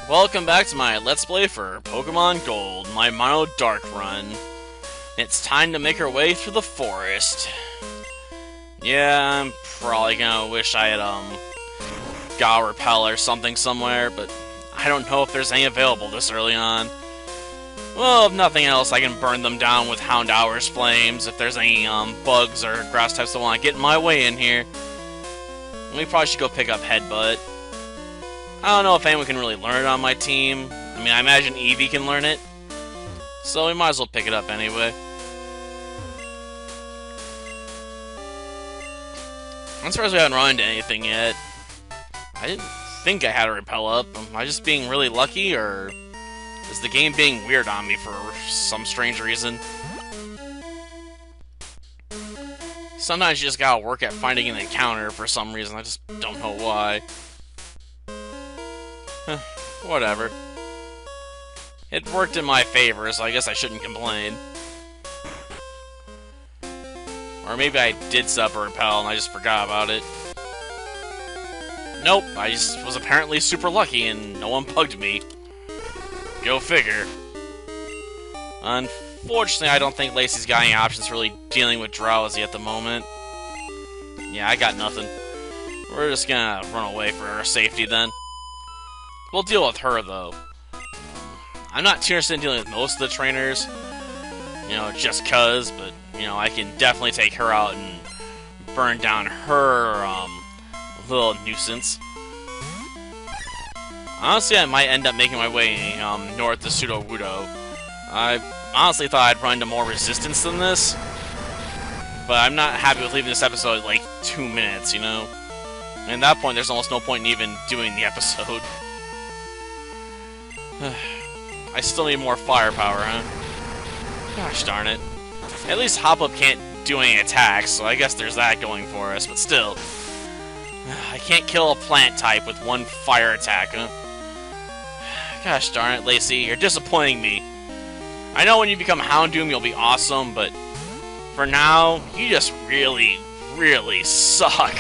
Welcome back to my Let's Play for Pokemon Gold, my Mono Dark run. It's time to make our way through the forest. Yeah, I'm probably gonna wish I had, got Repel or something somewhere, but I don't know if there's any available this early on. Well, if nothing else, I can burn them down with Houndour's Flames if there's any, bugs or grass types that want to get in my way in here. We probably should go pick up Headbutt. I don't know if anyone can really learn it on my team. I mean, I imagine Eevee can learn it. So we might as well pick it up anyway. I'm surprised we haven't run into anything yet. I didn't think I had a Repel up. Am I just being really lucky, or is the game being weird on me for some strange reason? Sometimes you just gotta work at finding an encounter for some reason. I just don't know why. Whatever. It worked in my favor, so I guess I shouldn't complain. Or maybe I did set up a Repel and I just forgot about it. Nope, I just was apparently super lucky and no one bugged me. Go figure. Unfortunately, I don't think Lacey's got any options for really dealing with Drowsy at the moment. Yeah, I got nothing. We're just gonna run away for our safety then. We'll deal with her, though. I'm not too interested in dealing with most of the trainers, you know, just cuz, but, you know, I can definitely take her out and burn down her, little nuisance. Honestly, I might end up making my way, north to Sudowoodo. I honestly thought I'd run into more resistance than this, but I'm not happy with leaving this episode at, like, 2 minutes, you know? And at that point, there's almost no point in even doing the episode. I still need more firepower, huh? Gosh darn it. At least Hop-Up can't do any attacks, so I guess there's that going for us, but still. I can't kill a plant type with one fire attack, huh? Gosh darn it, Lacey, you're disappointing me. I know when you become Houndoom you'll be awesome, but for now, you just really, really suck.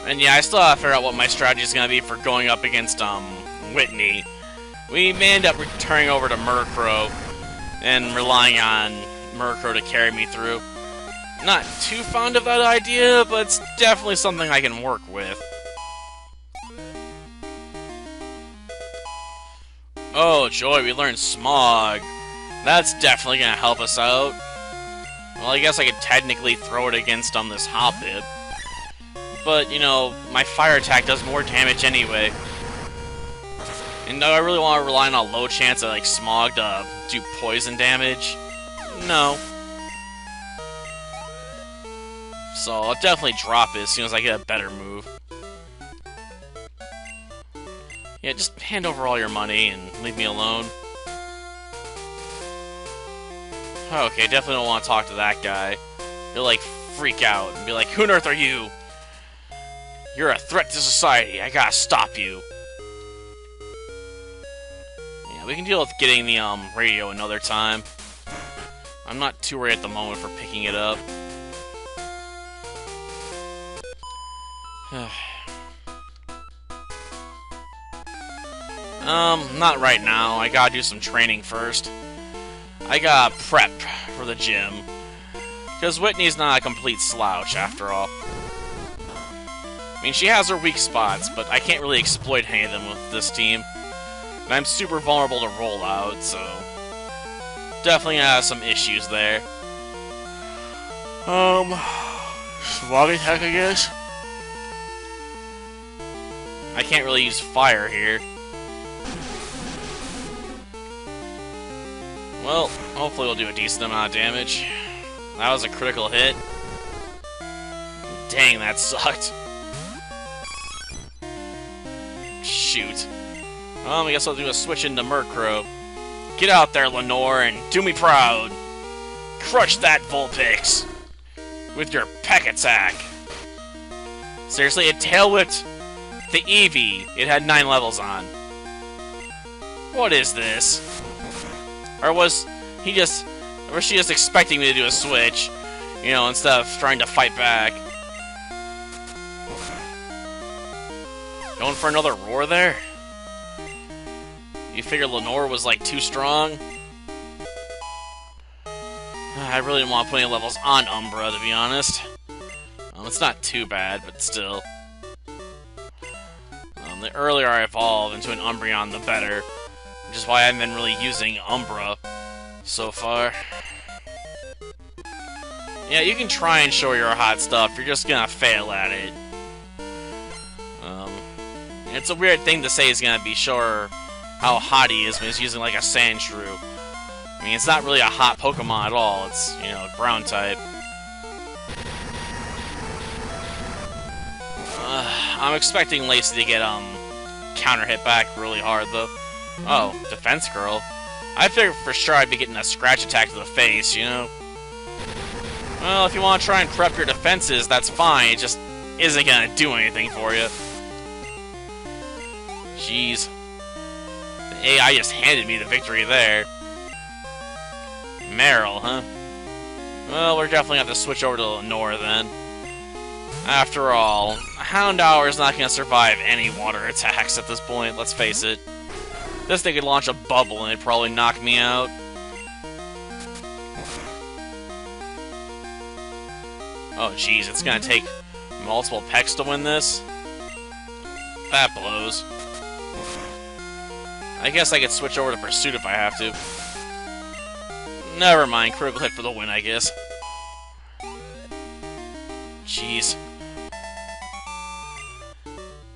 And yeah, I still have to figure out what my strategy is going to be for going up against, Whitney. We may end up returning over to Murkrow and relying on Murkrow to carry me through. Not too fond of that idea, but it's definitely something I can work with. Oh, joy, we learned Smog. That's definitely going to help us out. Well, I guess I could technically throw it against, this Hoppip. But, you know, my fire attack does more damage anyway. And do I really want to rely on a low chance of, like, Smog to do poison damage? No. So I'll definitely drop it as soon as I get a better move. Yeah, just hand over all your money and leave me alone. Okay, definitely don't want to talk to that guy. He'll, like, freak out and be like, "Who on earth are you? You're a threat to society. I gotta stop you." Yeah, we can deal with getting the, radio another time. I'm not too worried at the moment for picking it up. Not right now. I gotta do some training first. I gotta prep for the gym. Because Whitney's not a complete slouch, after all. I mean, she has her weak spots, but I can't really exploit any of them with this team. And I'm super vulnerable to rollout, so definitely have some issues there. Smog attack, I guess? I can't really use fire here. Well, hopefully we'll do a decent amount of damage. That was a critical hit. Dang, that sucked. Shoot. I guess I'll do a switch into Murkrow. Get out there, Lenore, and do me proud. Crush that Vulpix with your peck attack. Seriously, it tail whipped the Eevee it had 9 levels on. What is this? Or was she just expecting me to do a switch, you know, instead of trying to fight back? Going for another roar there? You figure Lenore was, like, too strong? I really didn't want to put any levels on Umbra, to be honest. It's not too bad, but still. The earlier I evolve into an Umbreon, the better. Which is why I haven't been really using Umbra so far. Yeah, you can try and show your hot stuff, you're just gonna fail at it. It's a weird thing to say he's gonna be sure how hot he is when he's using like a Sandshrew. I mean, it's not really a hot Pokemon at all, it's, you know, ground type. I'm expecting Lacey to get, counter hit back really hard, though. Oh, Defense Girl. I figured for sure I'd be getting a scratch attack to the face, you know? Well, if you want to try and prep your defenses, that's fine. It just isn't gonna do anything for you. Jeez. The AI just handed me the victory there. Meryl, huh? Well, we're definitely gonna have to switch over to Lenore then. After all, Houndour is not going to survive any water attacks at this point, let's face it. This thing could launch a bubble and it'd probably knock me out. Oh jeez, it's going to take multiple pecks to win this? That blows. I guess I could switch over to Pursuit if I have to. Never mind, critical hit for the win, I guess. Jeez.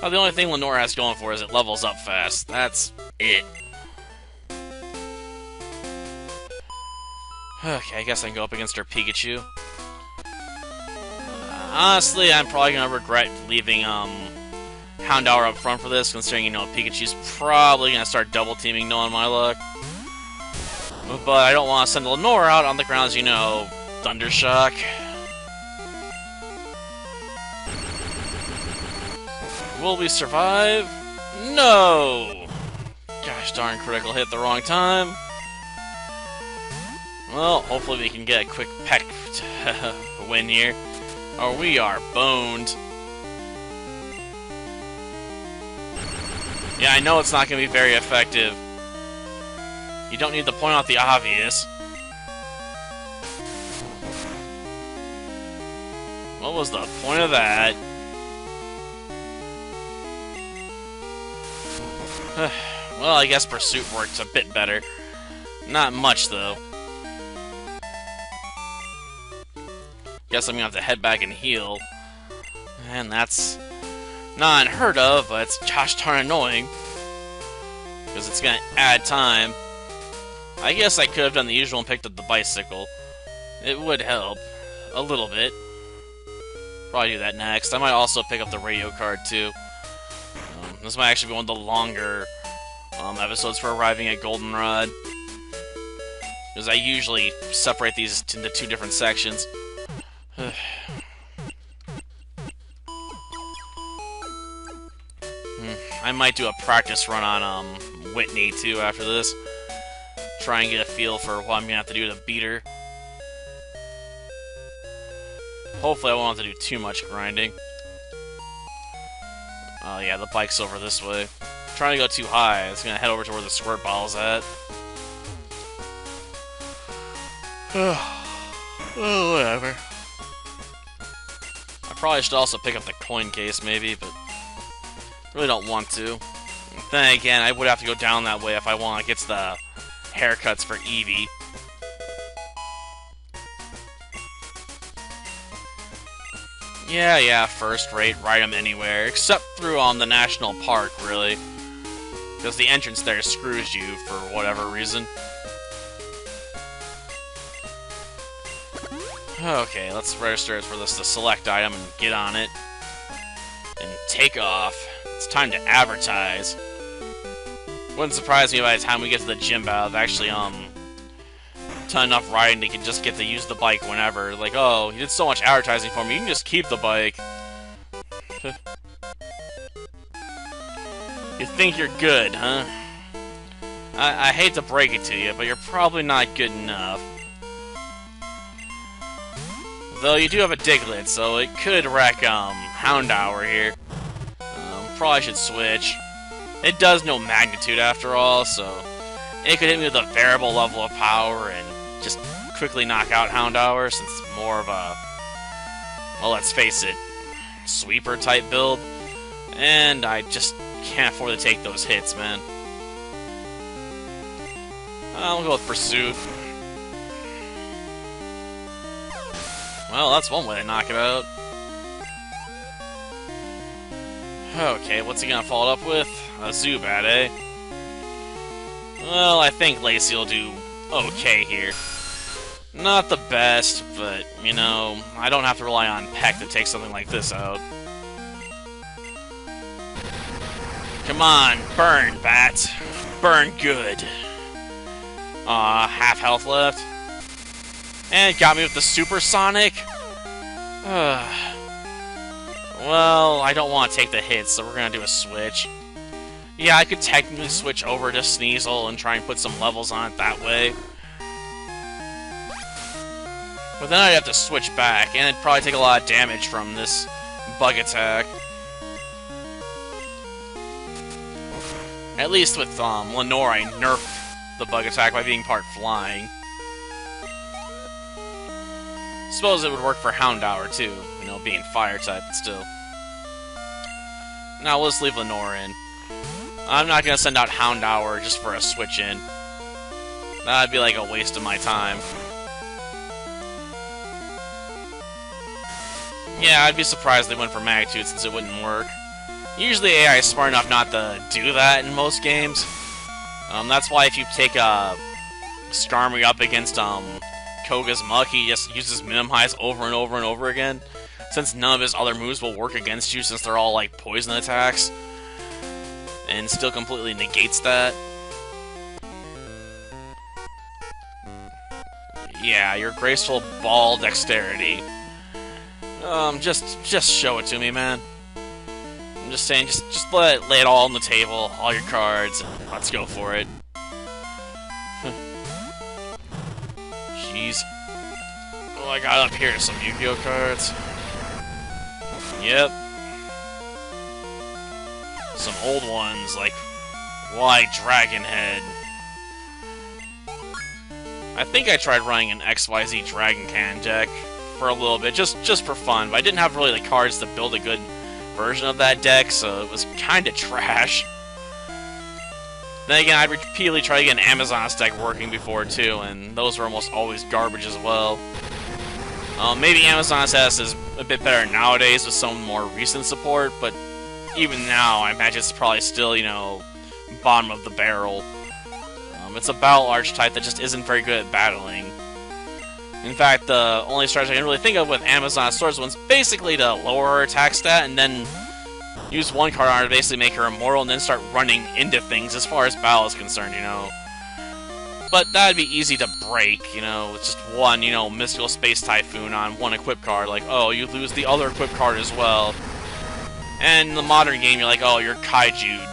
Oh, the only thing Lenore has going for is it levels up fast. That's it. Okay, I guess I can go up against her Pikachu. Honestly, I'm probably gonna regret leaving Houndour up front for this, considering, you know, Pikachu's probably gonna start double teaming knowing my luck. But I don't want to send Lenore out on the grounds, you know, Thundershock. Will we survive? No! Gosh darn, critical hit the wrong time. Well, hopefully we can get a quick peck to win here. Or we are boned. Yeah, I know it's not going to be very effective. You don't need to point out the obvious. What was the point of that? Well, I guess Pursuit works a bit better. Not much, though. Guess I'm gonna have to head back and heal. And that's not unheard of, but it's gosh darn annoying. Because it's gonna add time. I guess I could have done the usual and picked up the bicycle. It would help. A little bit. Probably do that next. I might also pick up the radio card, too. This might actually be one of the longer episodes for arriving at Goldenrod. Because I usually separate these into two different sections. I might do a practice run on Whitney, too, after this. Try and get a feel for what I'm going to have to do to beat her. Hopefully I won't have to do too much grinding. Oh yeah, the bike's over this way. I'm trying to go too high. It's gonna head over to where the squirt bottle's at. Oh, whatever. I probably should also pick up the coin case, maybe, but really don't want to. Then again, I would have to go down that way if I want to get to the haircuts for Eevee. Yeah, first rate, ride them anywhere, except through the national park, really. Because the entrance there screws you for whatever reason. Okay, let's register it for this to select item and get on it. And take off. It's time to advertise. Wouldn't surprise me by the time we get to the gym battle, I've actually, done enough riding to just get to use the bike whenever. Like, oh, you did so much advertising for me, you can just keep the bike. You think you're good, huh? I hate to break it to you, but you're probably not good enough. Though you do have a Diglett, so it could wreck, Houndour here. probably should switch. It does know magnitude after all, so it could hit me with a variable level of power and just quickly knock out Houndour, since it's more of a, well, let's face it, sweeper type build. And I just can't afford to take those hits, man. I'll go with Pursuit. Well, that's one way to knock it out. Okay, what's he gonna follow up with? A Zubat, eh? Well, I think Lacey will do okay here. Not the best, but, you know, I don't have to rely on Peck to take something like this out. Come on, burn, Bat. Burn good. Half health left. And got me with the Supersonic. Well, I don't want to take the hits, so we're going to do a switch. Yeah, I could technically switch over to Sneasel and try and put some levels on it that way. But then I'd have to switch back, and it'd probably take a lot of damage from this bug attack. At least with Lenore, I nerfed the bug attack by being part flying. Suppose it would work for Houndour too, you know, being fire type, but still. Now let's leave Lenore in. I'm not gonna send out Houndour just for a switch in. That'd be like a waste of my time. Yeah, I'd be surprised they went for Magnitude since it wouldn't work. Usually AI is smart enough not to do that in most games. That's why if you take Starmie up against Koga's Muck, he just uses Minimize over and over and over again, since none of his other moves will work against you, since they're all like poison attacks, and still completely negates that. Yeah, your graceful ball dexterity. Just show it to me, man. I'm just saying, just lay it all on the table, all your cards, and let's go for it. Jeez. Oh, I got up here some Yu-Gi-Oh cards. Yep. Some old ones, like White Dragon Head. I think I tried running an XYZ Dragon Cannon deck for a little bit, just for fun, but I didn't have really the cards to build a good version of that deck, so it was kinda trash. Then again, I'd repeatedly try to get an Amazon's deck working before too, and those were almost always garbage as well. Maybe Amazon's is a bit better nowadays with some more recent support, but even now, I imagine it's probably still, you know, bottom of the barrel. It's a battle archetype that just isn't very good at battling. In fact, the only strategy I can really think of with Amazon Swords one's basically to lower her attack stat and then use one card on her to basically make her immortal and then start running into things as far as battle is concerned, you know. But that'd be easy to break, you know, with just one, you know, Mystical Space Typhoon on one equip card. Like, oh, you lose the other equip card as well. And in the modern game, you're like, oh, you're Kaiju'd.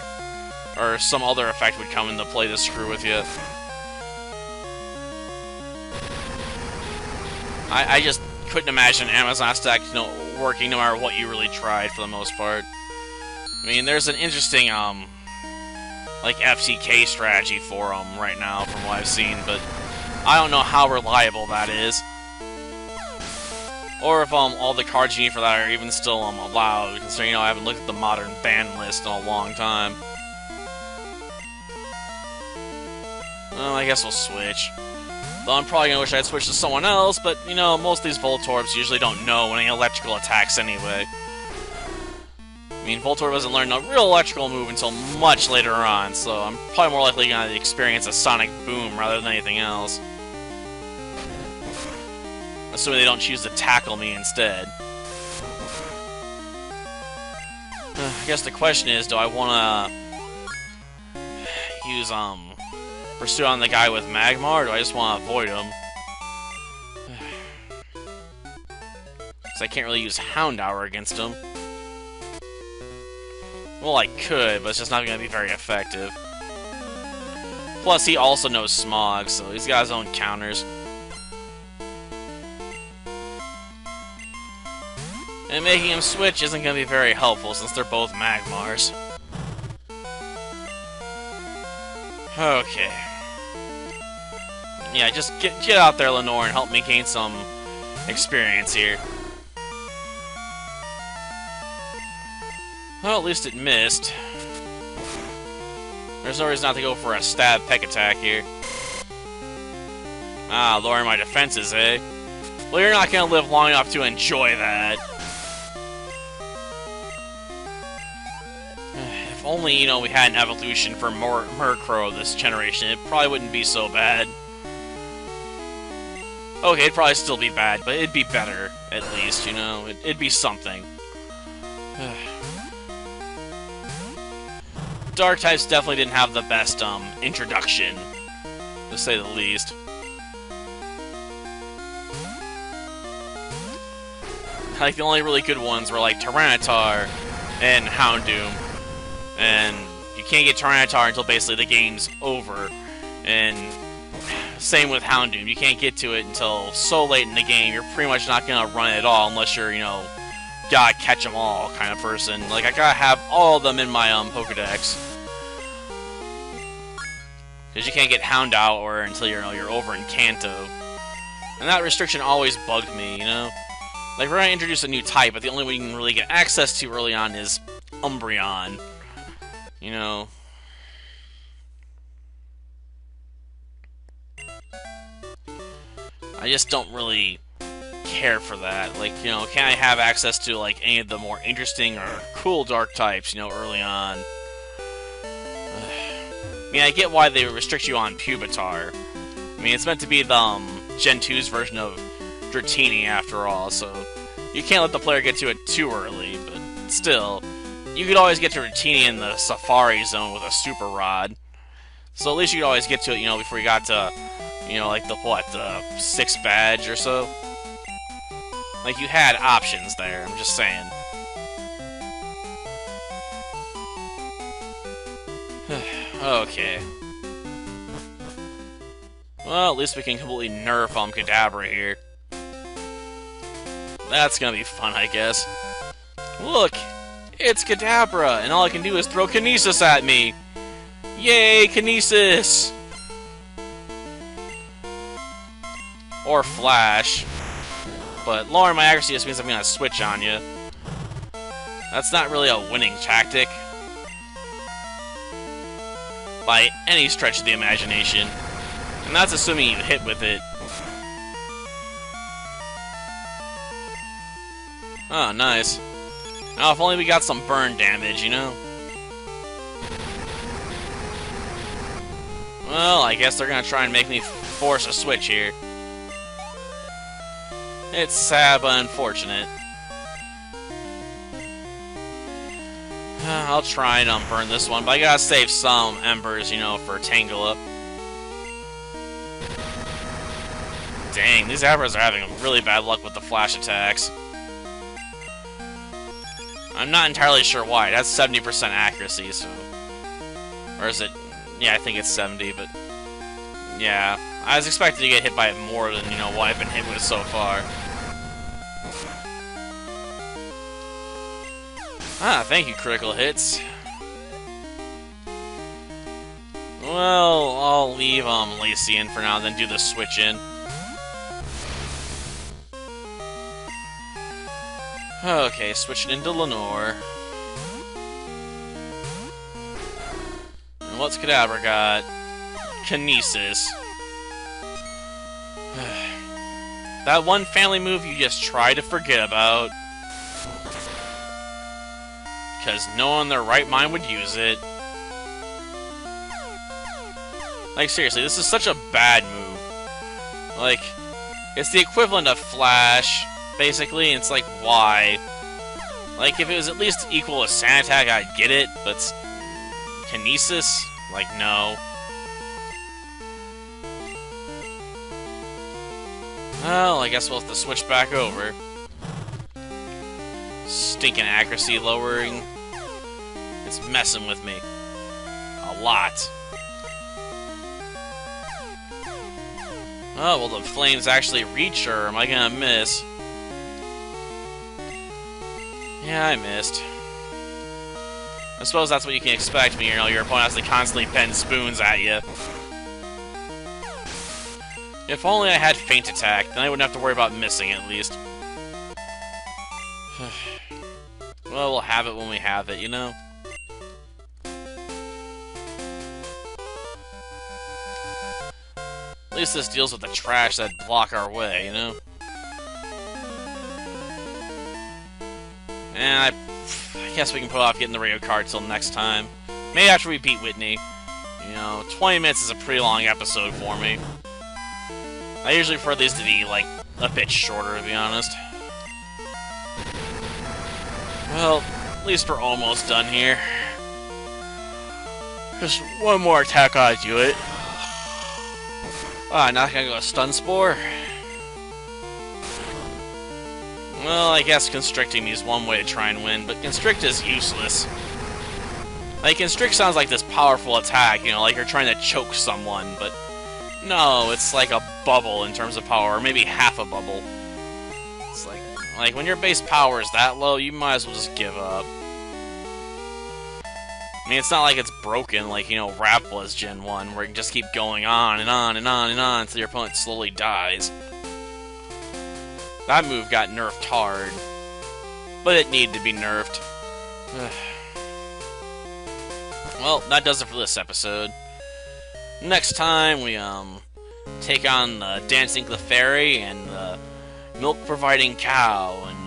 Or some other effect would come into play to screw with you. I just couldn't imagine Amazon stack, you know, working no matter what you really tried for the most part. I mean, there's an interesting, like, FTK strategy for them right now from what I've seen, but I don't know how reliable that is. Or if, all the cards you need for that are even still, allowed, considering, you know, I haven't looked at the modern ban list in a long time. Well, I guess we'll switch. Though I'm probably gonna wish I'd switched to someone else, but, you know, most of these Voltorbs usually don't know any electrical attacks anyway. I mean, Voltorb doesn't learn a real electrical move until much later on, so I'm probably more likely gonna experience a Sonic Boom rather than anything else. Assuming they don't choose to tackle me instead. I guess the question is, do I wanna use, Pursue on the guy with Magmar, or do I just want to avoid him? Because I can't really use Houndour against him. Well, I could, but it's just not going to be very effective. Plus, he also knows Smog, so he's got his own counters. And making him switch isn't going to be very helpful since they're both Magmars. Okay. Yeah, just get out there, Lenore, and help me gain some experience here. Well, at least it missed. There's no reason not to go for a stab peck attack here. Ah, lowering my defenses, eh? Well, you're not gonna live long enough to enjoy that. If only, you know, we had an evolution for Murkrow this generation, it probably wouldn't be so bad. Okay, it'd probably still be bad, but it'd be better, at least, you know? It'd be something. Dark types definitely didn't have the best, introduction, to say the least. Like, the only really good ones were, like, Tyranitar and Houndoom. And you can't get Tyranitar until basically the game's over. And same with Houndoom. You can't get to it until so late in the game. You're pretty much not gonna run it at all unless you're, you know, gotta catch them all kind of person. Like, I gotta have all of them in my, Pokedex. Because you can't get Houndour until you're over in Kanto. And that restriction always bugged me, you know? Like, we're gonna introduce a new type, but the only one you can really get access to early on is Umbreon. You know? I just don't really care for that. Like, you know, can I have access to, like, any of the more interesting or cool dark types, you know, early on? I mean, I get why they restrict you on Pupitar. I mean, it's meant to be the, Gen 2's version of Dratini, after all, so you can't let the player get to it too early, but still, you could always get to Dratini in the Safari Zone with a Super Rod. So at least you could always get to it, you know, before you got to, you know, like the 6th badge or so? Like, you had options there, I'm just saying. Okay. Well, at least we can completely nerf Kadabra here. That's gonna be fun, I guess. Look! It's Kadabra, and all I can do is throw Kinesis at me! Yay, Kinesis! Or Flash. But lowering my accuracy just means I'm gonna switch on you. That's not really a winning tactic. By any stretch of the imagination. And that's assuming you hit with it. Oh, nice. Now, if only we got some burn damage, you know? Well, I guess they're gonna try and make me force a switch here. It's sad, but unfortunate. I'll try and burn this one, but I gotta save some embers, you know, for Tangela. Dang, these Abras are having really bad luck with the flash attacks. I'm not entirely sure why. It has 70% accuracy, so... Or is it... Yeah, I think it's 70, but... Yeah, I was expecting to get hit by it more than, you know, what I've been hit with so far. Ah, thank you, critical hits. Well, I'll leave Lacey in for now, then do the switch in. Okay, switching into Lenore. And what's Kadabra got? Kinesis. That one family move you just try to forget about. Because no one in their right mind would use it. Like, seriously, this is such a bad move. Like, it's the equivalent of Flash, basically, and it's like, why? Like, if it was at least equal to Sand Attack, I'd get it, but Kinesis? Like, no. Well, I guess we'll have to switch back over. Stinking accuracy lowering. It's messing with me. A lot. Oh, will the flames actually reach, or am I gonna miss? Yeah, I missed. I suppose that's what you can expect when, you know, your opponent has to constantly bend spoons at you. If only I had feint attack, then I wouldn't have to worry about missing at least. Well, we'll have it when we have it, you know? At least this deals with the trash that block our way, you know? And I guess we can put off getting the radio card till next time. Maybe after we beat Whitney. You know, 20 minutes is a pretty long episode for me. I usually prefer these to be, like, a bit shorter, to be honest. Well, at least we're almost done here. Just one more attack ought to do it. Ah, not gonna go Stun Spore? Well, I guess Constricting me is one way to try and win, but Constrict is useless. Like, Constrict sounds like this powerful attack, you know, like you're trying to choke someone, but no, it's like a bubble in terms of power, or maybe half a bubble. It's like when your base power is that low, you might as well just give up. I mean, it's not like it's broken like, you know, Rap was Gen 1, where you can just keep going on and on and on and on until your opponent slowly dies. That move got nerfed hard, but it needed to be nerfed. Well, that does it for this episode. Next time, we, take on the Dancing Clefairy and the milk-providing cow, and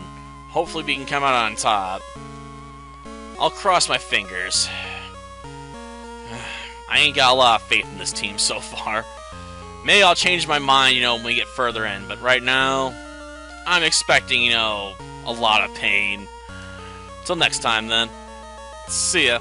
hopefully we can come out on top. I'll cross my fingers. I ain't got a lot of faith in this team so far. Maybe I'll change my mind, you know, when we get further in, but right now, I'm expecting, you know, a lot of pain. Till next time, then. See ya.